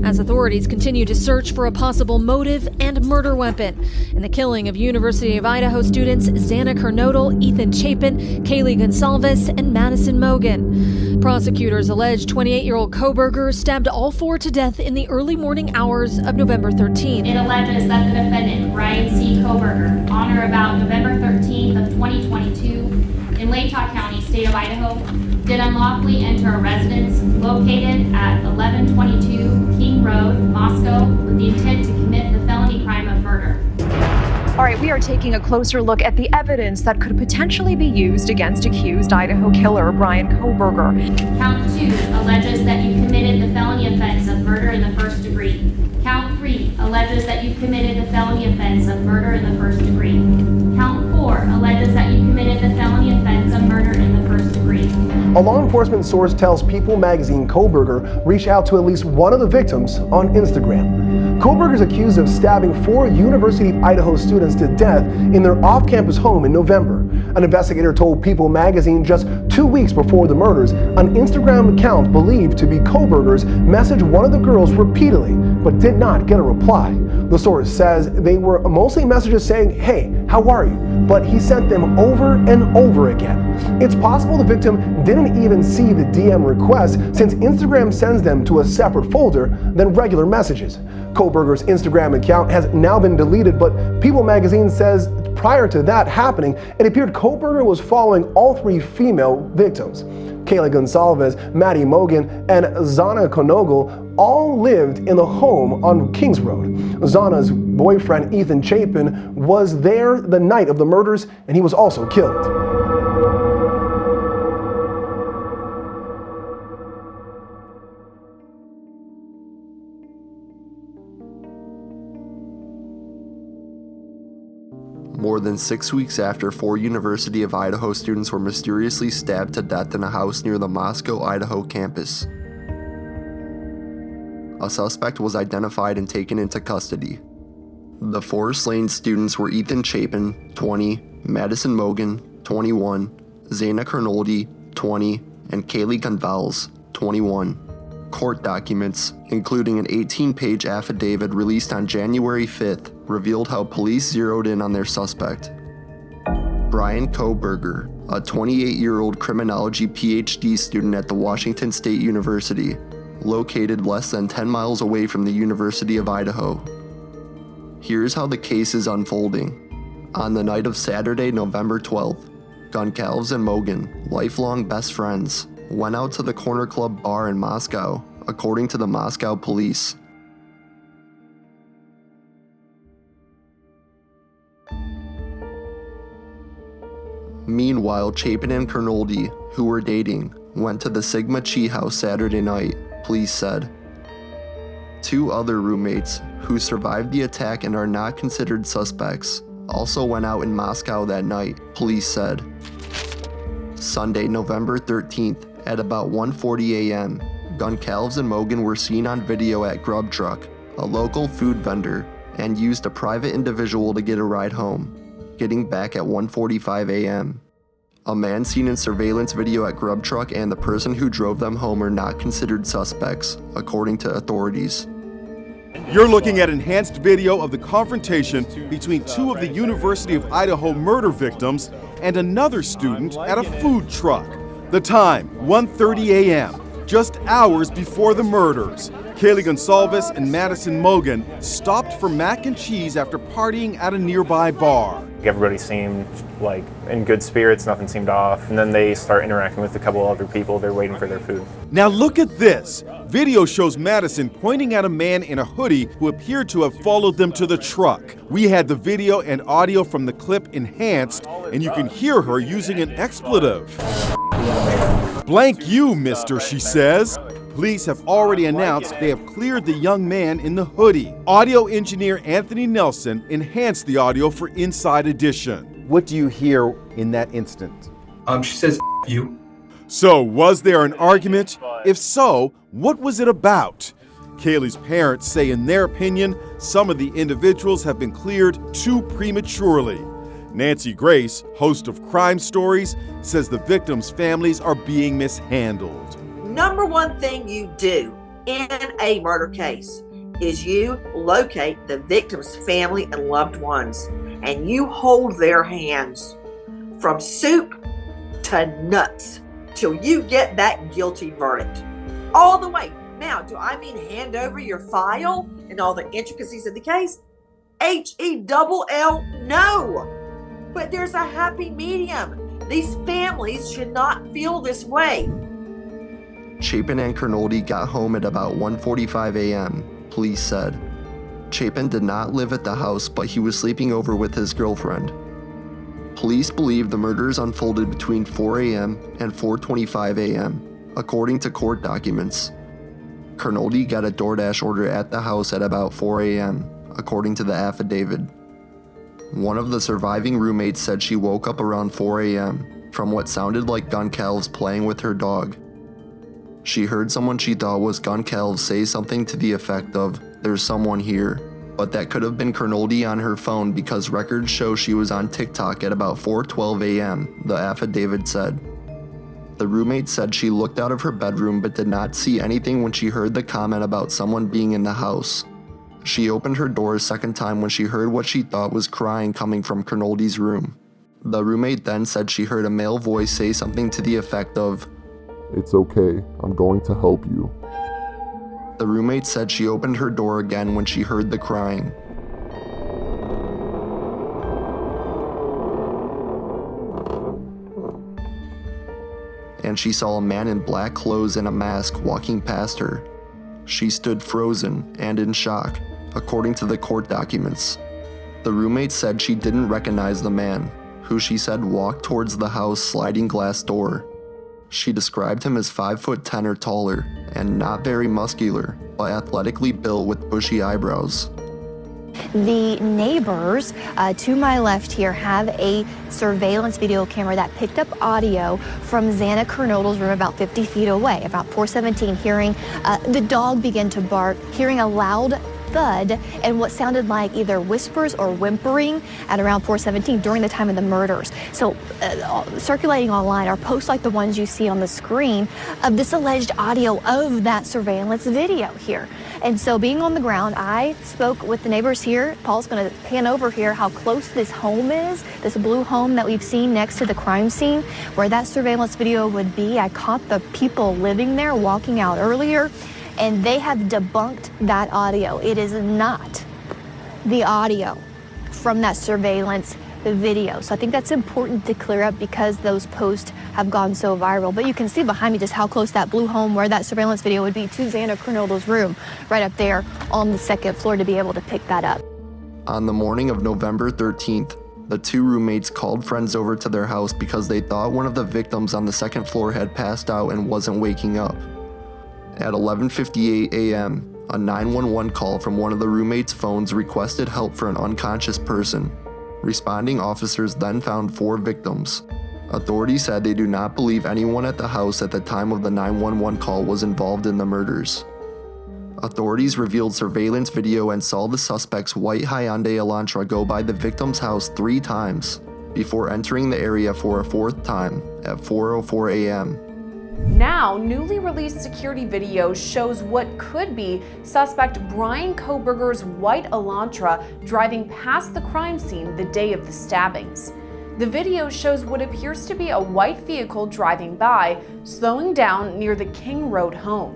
as authorities continue to search for a possible motive and murder weapon in the killing of University of Idaho students Xana Kernodle, Ethan Chapin, Kaylee Gonsalves, and Madison Mogen. Prosecutors allege 28-year-old Kohberger stabbed all four to death in the early morning hours of November 13th. It alleges that the defendant, Brian C. Kohberger, on or about November 13th of 2022, in Latah County, state of Idaho, did unlawfully enter a residence located at 1122 King Road, Moscow, with the intent to commit the felony crime of murder. All right, we are taking a closer look at the evidence that could potentially be used against accused Idaho killer Brian Kohberger. Count 2 alleges that you committed the felony offense of murder in the first degree. Count 3 alleges that you committed the felony offense of murder in the first degree. Count 4 alleges that you committed the felony offense of murder in the first degree. A law enforcement source tells People magazine Kohberger reached out to at least one of the victims on Instagram. Kohberger is accused of stabbing 4 University of Idaho students to death in their off-campus home in November. An investigator told People magazine just 2 weeks before the murders, an Instagram account believed to be Kohberger's messaged one of the girls repeatedly, but did not get a reply. The source says they were mostly messages saying, "Hey, how are you?" But he sent them over and over again. It's possible the victim didn't even see the DM request, since Instagram sends them to a separate folder than regular messages. Kohberger's Instagram account has now been deleted, but People magazine says prior to that happening, it appeared Kohberger was following all 3 female victims. Kaylee Gonsalves, Maddie Mogen, and Xana Kernodle all lived in the home on Kings Road. Xana's boyfriend, Ethan Chapin, was there the night of the murders, and he was also killed. More than 6 weeks after 4 University of Idaho students were mysteriously stabbed to death in a house near the Moscow, Idaho campus, a suspect was identified and taken into custody. The 4 slain students were Ethan Chapin, 20, Madison Mogen, 21, Xana Kernodle, 20, and Kaylee Gonsalves, 21. Court documents, including an 18-page affidavit released on January 5th, revealed how police zeroed in on their suspect. Brian Kohberger, a 28-year-old criminology PhD student at the Washington State University, located less than 10 miles away from the University of Idaho. Here's how the case is unfolding. On the night of Saturday, November 12th, Gonsalves and Mogen, lifelong best friends, went out to the Corner Club bar in Moscow, according to the Moscow police. Meanwhile, Chapin and Kernodle, who were dating, went to the Sigma Chi house Saturday night, police said. 2 other roommates, who survived the attack and are not considered suspects, also went out in Moscow that night, police said. Sunday, November 13th, at about 1:40 a.m., Gonsalves and Mogen were seen on video at Grub Truck, a local food vendor, and used a private individual to get a ride home, getting back at 1:45 a.m. A man seen in surveillance video at Grub Truck and the person who drove them home are not considered suspects, according to authorities. You're looking at enhanced video of the confrontation between 2 of the University of Idaho murder victims and another student at a food truck. The time, 1:30 a.m., just hours before the murders. Kaylee Gonsalves and Madison Mogen stopped for mac and cheese after partying at a nearby bar. Everybody seemed like in good spirits, nothing seemed off, and then they start interacting with a couple other people. They're waiting for their food. Now look at this. Video shows Madison pointing at a man in a hoodie who appeared to have followed them to the truck. We had the video and audio from the clip enhanced, and you can hear her using an expletive. "Blank you, mister," she says. Police have already announced they have cleared the young man in the hoodie. Audio engineer Anthony Nelson enhanced the audio for Inside Edition. What do you hear in that instant? She says, "F you." So, was there an argument? If so, what was it about? Kaylee's parents say in their opinion, some of the individuals have been cleared too prematurely. Nancy Grace, host of Crime Stories, says the victims' families are being mishandled. Number one thing you do in a murder case is you locate the victim's family and loved ones, and you hold their hands from soup to nuts till you get that guilty verdict. All the way. Now, do I mean hand over your file and all the intricacies of the case? H-E-double-L, no. But there's a happy medium. These families should not feel this way. Chapin and Kernoldy got home at about 1:45 a.m., police said. Chapin did not live at the house, but he was sleeping over with his girlfriend. Police believe the murders unfolded between 4 a.m. and 4:25 a.m., according to court documents. Kernoldy got a DoorDash order at the house at about 4 a.m., according to the affidavit. One of the surviving roommates said she woke up around 4 a.m. from what sounded like Goncalves playing with her dog. She heard someone she thought was Goncalves say something to the effect of, "There's someone here," but that could have been Kernoldy on her phone because records show she was on TikTok at about 4:12 a.m., the affidavit said. The roommate said she looked out of her bedroom but did not see anything when she heard the comment about someone being in the house. She opened her door a second time when she heard what she thought was crying coming from Kernoldy's room. The roommate then said she heard a male voice say something to the effect of, "It's okay, I'm going to help you." The roommate said she opened her door again when she heard the crying. And she saw a man in black clothes and a mask walking past her. She stood frozen and in shock, according to the court documents. The roommate said she didn't recognize the man, who she said walked towards the house sliding glass door. She described him as 5'10" or taller, and not very muscular, but athletically built with bushy eyebrows. The neighbors to my left here have a surveillance video camera that picked up audio from Xana Kernodle's room about 50 feet away, about 4:17, hearing the dog begin to bark, hearing a loud thud and what sounded like either whispers or whimpering at around 4:17 during the time of the murders. So circulating online are posts like the ones you see on the screen of this alleged audio of that surveillance video here. And so being on the ground, I spoke with the neighbors here. Paul's going to pan over here how close this home is, this blue home that we've seen next to the crime scene where that surveillance video would be. I caught the people living there walking out earlier, and they have debunked that audio. It is not the audio from that surveillance video. So I think that's important to clear up because those posts have gone so viral. But you can see behind me just how close that blue home where that surveillance video would be to Xana Kernodle's room, right up there on the second floor, to be able to pick that up. On the morning of November 13th, the two roommates called friends over to their house because they thought one of the victims on the second floor had passed out and wasn't waking up. At 11:58 a.m., a 911 call from one of the roommates' phones requested help for an unconscious person. Responding officers then found 4 victims. Authorities said they do not believe anyone at the house at the time of the 911 call was involved in the murders. Authorities revealed surveillance video and saw the suspect's white Hyundai Elantra go by the victim's house 3 times before entering the area for a 4th time at 4:04 a.m. Now, newly released security video shows what could be suspect Bryan Kohberger's white Elantra driving past the crime scene the day of the stabbings. The video shows what appears to be a white vehicle driving by, slowing down near the King Road home.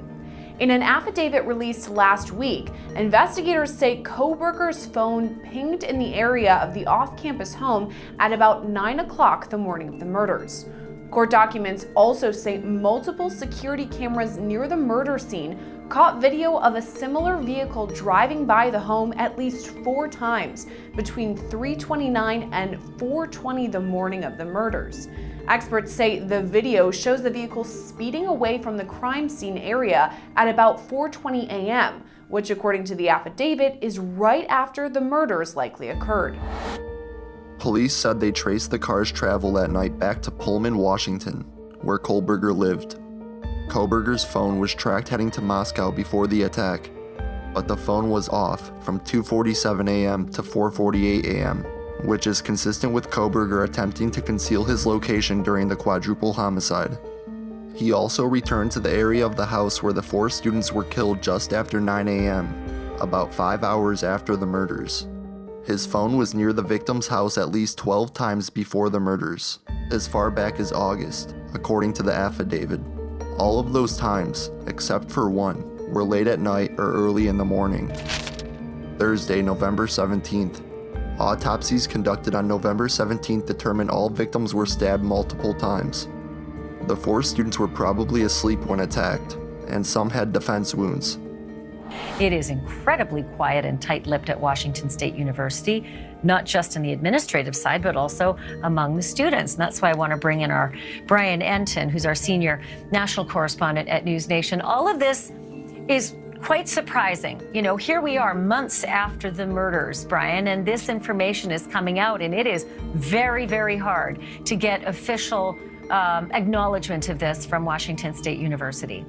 In an affidavit released last week, investigators say Kohberger's phone pinged in the area of the off-campus home at about 9 o'clock the morning of the murders. Court documents also say multiple security cameras near the murder scene caught video of a similar vehicle driving by the home at least 4 times between 3:29 and 4:20 the morning of the murders. Experts say the video shows the vehicle speeding away from the crime scene area at about 4:20 a.m., which, according to the affidavit, is right after the murders likely occurred. Police said they traced the car's travel that night back to Pullman, Washington, where Kohberger lived. Kohberger's phone was tracked heading to Moscow before the attack, but the phone was off from 2:47 a.m. to 4:48 a.m., which is consistent with Kohberger attempting to conceal his location during the quadruple homicide. He also returned to the area of the house where the 4 students were killed just after 9 a.m., about 5 hours after the murders. His phone was near the victim's house at least 12 times before the murders, as far back as August, according to the affidavit. All of those times, except for one, were late at night or early in the morning. Thursday, November 17th. Autopsies conducted on November 17th determined all victims were stabbed multiple times. The 4 students were probably asleep when attacked, and some had defense wounds. It is incredibly quiet and tight-lipped at Washington State University, not just on the administrative side, but also among the students. And that's why I want to bring in our Brian Entin, who's our senior national correspondent at News Nation. All of this is quite surprising. You know, here we are months after the murders, Brian, and this information is coming out, and it is very, very hard to get official acknowledgement of this from Washington State University.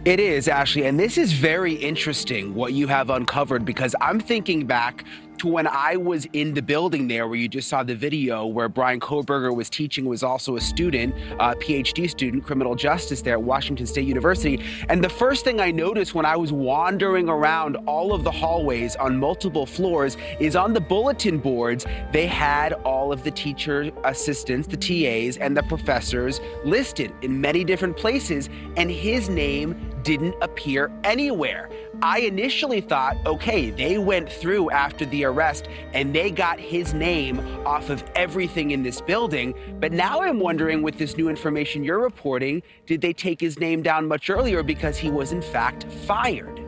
It is, Ashley, and this is very interesting what you have uncovered, because I'm thinking back to when I was in the building there where you just saw the video where Bryan Kohberger was teaching, was also a student, a PhD student, criminal justice there at Washington State University. And the first thing I noticed when I was wandering around all of the hallways on multiple floors is on the bulletin boards, they had all of the teacher assistants, the TAs, and the professors listed in many different places, and his name didn't appear anywhere. I initially thought, okay, they went through after the arrest and they got his name off of everything in this building. But now I'm wondering, with this new information you're reporting, did they take his name down much earlier because he was in fact fired?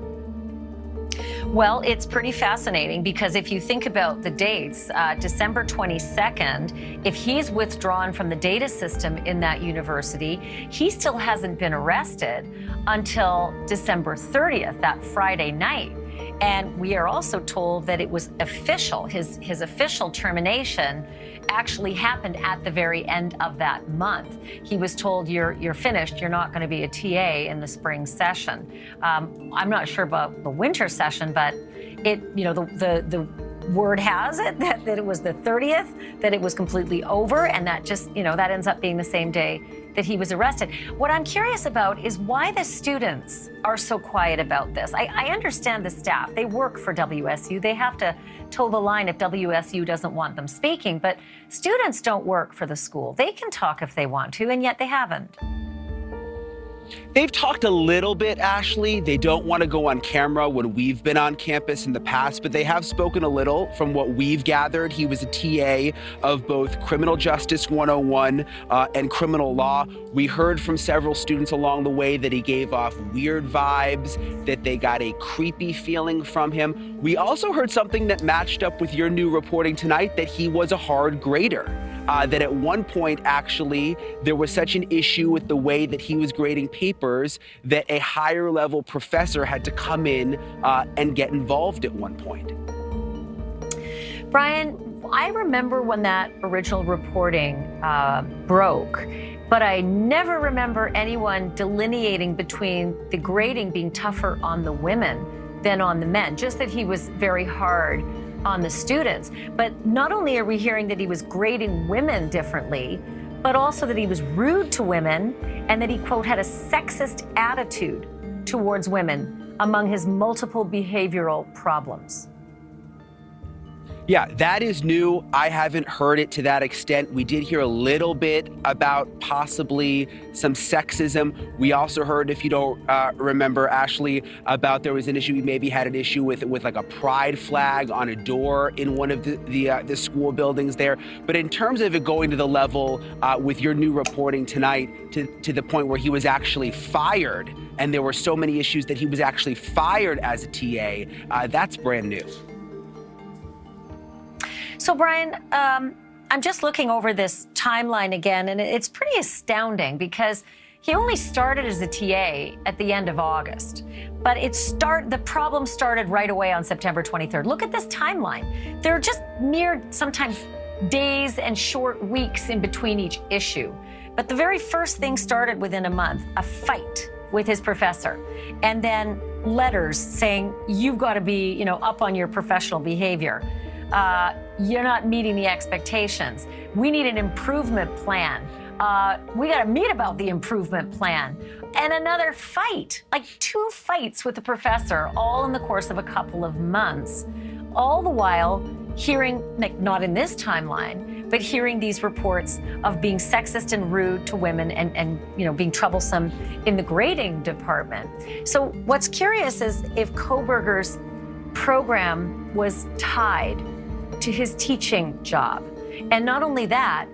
Well, it's pretty fascinating, because if you think about the dates, December 22nd, if he's withdrawn from the data system in that university, he still hasn't been arrested until December 30th, that Friday night. And we are also told that it was official, his official termination actually happened at the very end of that month. He was told, you're finished, you're not going to be a TA in the spring session. I'm not sure about the winter session, but the word has it that it was the 30th, that it was completely over, and that just, that ends up being the same day that he was arrested. What I'm curious about is why the students are so quiet about this. I understand the staff. They work for WSU. They have to toe the line if WSU doesn't want them speaking, but students don't work for the school. They can talk if they want to, and yet they haven't. They've talked a little bit, Ashley. They don't want to go on camera when we've been on campus in the past, but they have spoken a little. From what we've gathered, he was a TA of both Criminal Justice 101 and criminal law. We heard from several students along the way that he gave off weird vibes, that they got a creepy feeling from him. We also heard something that matched up with your new reporting tonight, that he was a hard grader. That at one point, actually, there was such an issue with the way that he was grading papers that a higher level professor had to come in and get involved at one point. Brian, I remember when that original reporting broke, but I never remember anyone delineating between the grading being tougher on the women than on the men, just that he was very hard on the students. But not only are we hearing that he was grading women differently, but also that he was rude to women, and that he, quote, had a sexist attitude towards women among his multiple behavioral problems. Yeah, that is new. I haven't heard it to that extent. We did hear a little bit about possibly some sexism. We also heard, if you don't remember, Ashley, about there was an issue, he maybe had an issue with like a pride flag on a door in one of the school buildings there. But in terms of it going to the level with your new reporting tonight, to the point where he was actually fired, and there were so many issues that he was actually fired as a TA, that's brand new. So, Brian, I'm just looking over this timeline again, and it's pretty astounding, because he only started as a TA at the end of August, but the problem started right away on September 23rd. Look at this timeline. There are just mere, sometimes, days and short weeks in between each issue. But the very first thing started within a month, a fight with his professor, and then letters saying, you've got to be, up on your professional behavior. You're not meeting the expectations. We need an improvement plan. We got to meet about the improvement plan. And another fight, like 2 fights with the professor, all in the course of a couple of months. All the while hearing, like not in this timeline, but hearing these reports of being sexist and rude to women and being troublesome in the grading department. So what's curious is if Kohberger's program was tied to his teaching job. And not only that,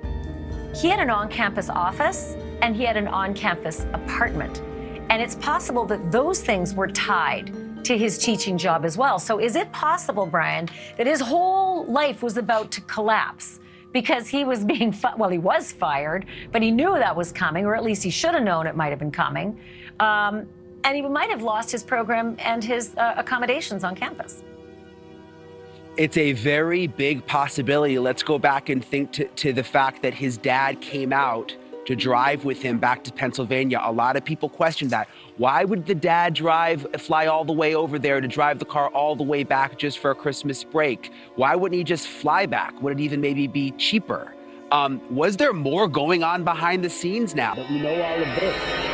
he had an on-campus office and he had an on-campus apartment. And it's possible that those things were tied to his teaching job as well. So is it possible, Brian, that his whole life was about to collapse because he was being, he was fired, but he knew that was coming, or at least he should have known it might have been coming. And he might have lost his program and his accommodations on campus. It's a very big possibility. Let's go back and think to the fact that his dad came out to drive with him back to Pennsylvania. A lot of people question that. Why would the dad fly all the way over there to drive the car all the way back just for a Christmas break? Why wouldn't he just fly back? Would it even maybe be cheaper? Was there more going on behind the scenes now that we know all of this?